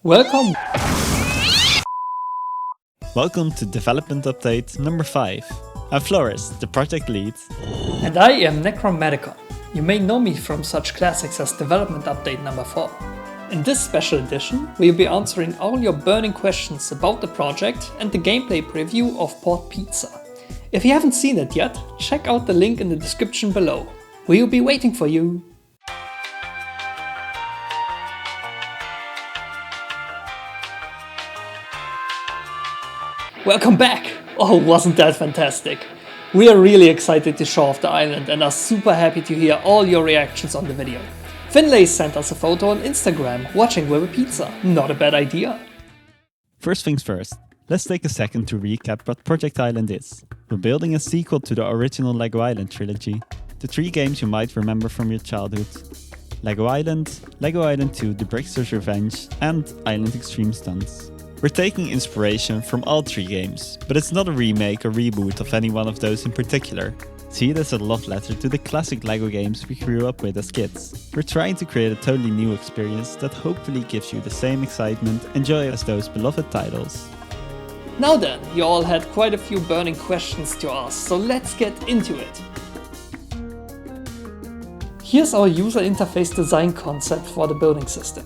Welcome! Welcome to Development Update number 5. I'm Floris, the project lead. And I am Necromedicon. You may know me from such classics as Development Update number 4. In this special edition, we'll be answering all your burning questions about the project and the gameplay preview of Port Pizza. If you haven't seen it yet, check out the link in the description below. We'll be waiting for you! Welcome back! Oh, wasn't that fantastic? We are really excited to show off the island and are super happy to hear all your reactions on the video. Finlay sent us a photo on Instagram, watching with a pizza. Not a bad idea. First things first, let's take a second to recap what Project Island is. We're building a sequel to the original LEGO Island trilogy, the 3 games you might remember from your childhood. LEGO Island 2, The Brickster's Revenge, and Island Extreme Stunts. We're taking inspiration from all 3 games, but it's not a remake or reboot of any one of those in particular. See it as a love letter to the classic LEGO games we grew up with as kids. We're trying to create a totally new experience that hopefully gives you the same excitement and joy as those beloved titles. Now then, you all had quite a few burning questions to ask, so let's get into it. Here's our user interface design concept for the building system.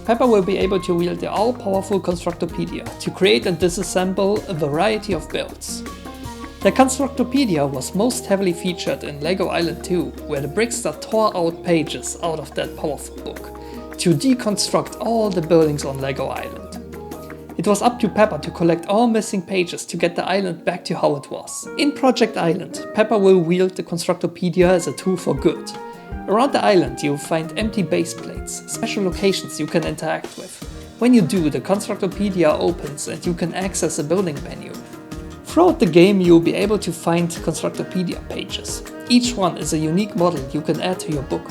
Pepper will be able to wield the all-powerful Constructopedia to create and disassemble a variety of builds. The Constructopedia was most heavily featured in LEGO Island 2, where the Brickster tore out pages out of that powerful book to deconstruct all the buildings on LEGO Island. It was up to Pepper to collect all missing pages to get the island back to how it was. In Project Island, Pepper will wield the Constructopedia as a tool for good. Around the island you'll find empty base plates, special locations you can interact with. When you do, the Constructopedia opens and you can access a building menu. Throughout the game you'll be able to find Constructopedia pages. Each one is a unique model you can add to your book.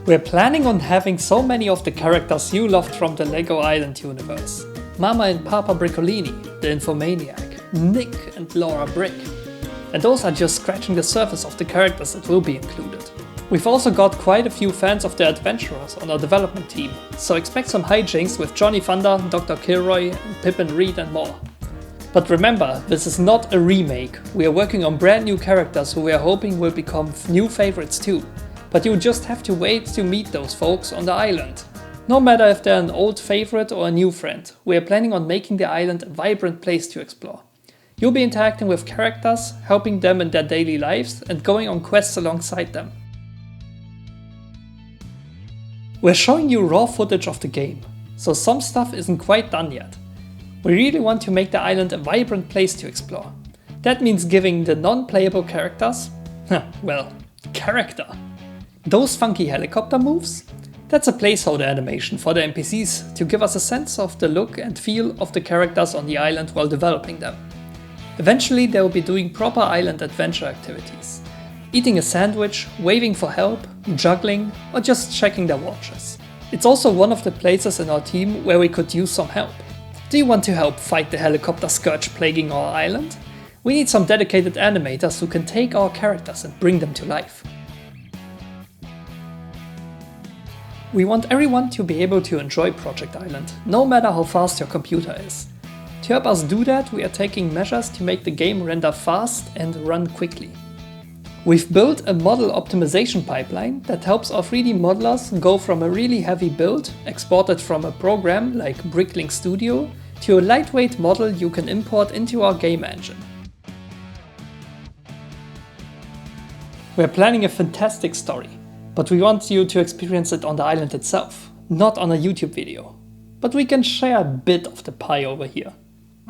We're planning on having so many of the characters you loved from the LEGO Island universe. Mama and Papa Briccolini, the Infomaniac, Nick and Laura Brick. And those are just scratching the surface of the characters that will be included. We've also got quite a few fans of the adventurers on our development team, so expect some hijinks with Johnny Thunder, Dr. Kilroy, Pippin Reed and more. But remember, this is not a remake. We are working on brand new characters who we are hoping will become new favorites too. But you just have to wait to meet those folks on the island. No matter if they're an old favorite or a new friend, we are planning on making the island a vibrant place to explore. You'll be interacting with characters, helping them in their daily lives and going on quests alongside them. We're showing you raw footage of the game, so some stuff isn't quite done yet. We really want to make the island a vibrant place to explore. That means giving the non-playable characters, well, character. Those funky helicopter moves? That's a placeholder animation for the NPCs to give us a sense of the look and feel of the characters on the island while developing them. Eventually they will be doing proper island adventure activities. Eating a sandwich, waving for help, juggling, or just checking their watches. It's also one of the places in our team where we could use some help. Do you want to help fight the helicopter scourge plaguing our island? We need some dedicated animators who can take our characters and bring them to life. We want everyone to be able to enjoy Project Island, no matter how fast your computer is. To help us do that, we are taking measures to make the game render fast and run quickly. We've built a model optimization pipeline that helps our 3D modelers go from a really heavy build, exported from a program like Bricklink Studio, to a lightweight model you can import into our game engine. We're planning a fantastic story, but we want you to experience it on the island itself, not on a YouTube video. But we can share a bit of the pie over here.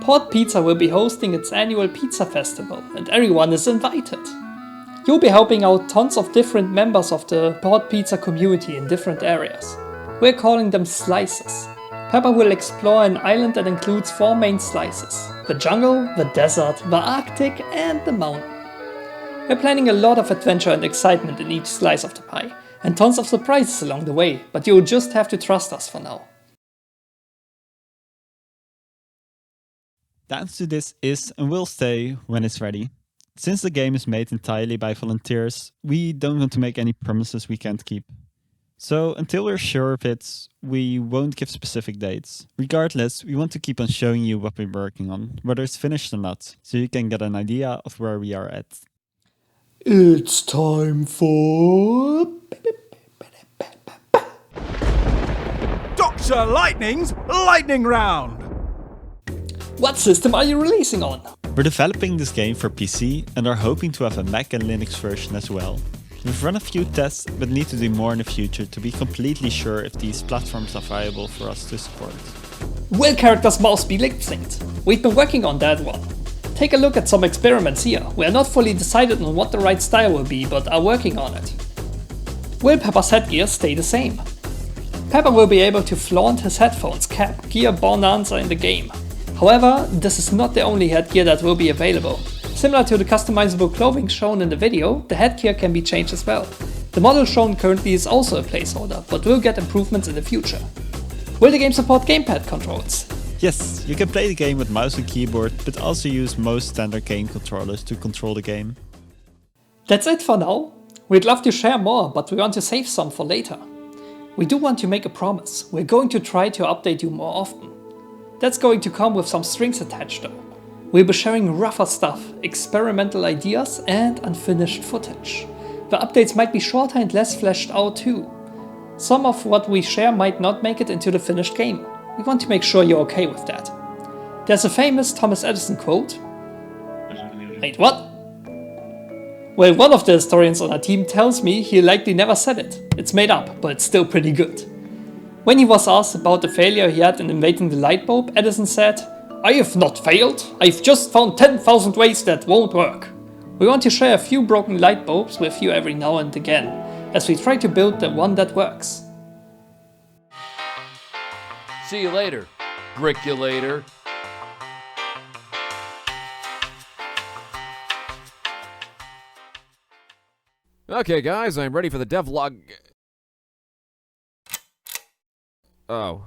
Port Pizza will be hosting its annual pizza festival and everyone is invited. You'll be helping out tons of different members of the Port Pizza community in different areas. We're calling them slices. Pepper will explore an island that includes 4 main slices: the jungle, the desert, the Arctic and the mountain. We're planning a lot of adventure and excitement in each slice of the pie and tons of surprises along the way, but you'll just have to trust us for now. The answer to this is and will stay when it's ready. Since the game is made entirely by volunteers, we don't want to make any promises we can't keep. So until we're sure of it, we won't give specific dates. Regardless, we want to keep on showing you what we're working on, whether it's finished or not, so you can get an idea of where we are at. It's time for... Dr. Lightning's Lightning Round! What system are you releasing on? We're developing this game for PC and are hoping to have a Mac and Linux version as well. We've run a few tests, but need to do more in the future to be completely sure if these platforms are viable for us to support. Will characters' mouse be lip synced? We've been working on that one. Take a look at some experiments here. We are not fully decided on what the right style will be, but are working on it. Will Pepper's headgear stay the same? Pepper will be able to flaunt his headphones, cap, gear, bonanza in the game. However, this is not the only headgear that will be available. Similar to the customizable clothing shown in the video, the headgear can be changed as well. The model shown currently is also a placeholder, but will get improvements in the future. Will the game support gamepad controls? Yes, you can play the game with mouse and keyboard, but also use most standard game controllers to control the game. That's it for now. We'd love to share more, but we want to save some for later. We do want to make a promise. We're going to try to update you more often. That's going to come with some strings attached though. We'll be sharing rougher stuff, experimental ideas and unfinished footage. The updates might be shorter and less fleshed out too. Some of what we share might not make it into the finished game. We want to make sure you're okay with that. There's a famous Thomas Edison quote. Wait, what? Well, one of the historians on our team tells me he likely never said it. It's made up, but it's still pretty good. When he was asked about the failure he had in inventing the light bulb, Edison said, "I have not failed, I've just found 10,000 ways that won't work." We want to share a few broken light bulbs with you every now and again, as we try to build the one that works. See you later, Brickulator. Okay, guys, I'm ready for the devlog. Oh.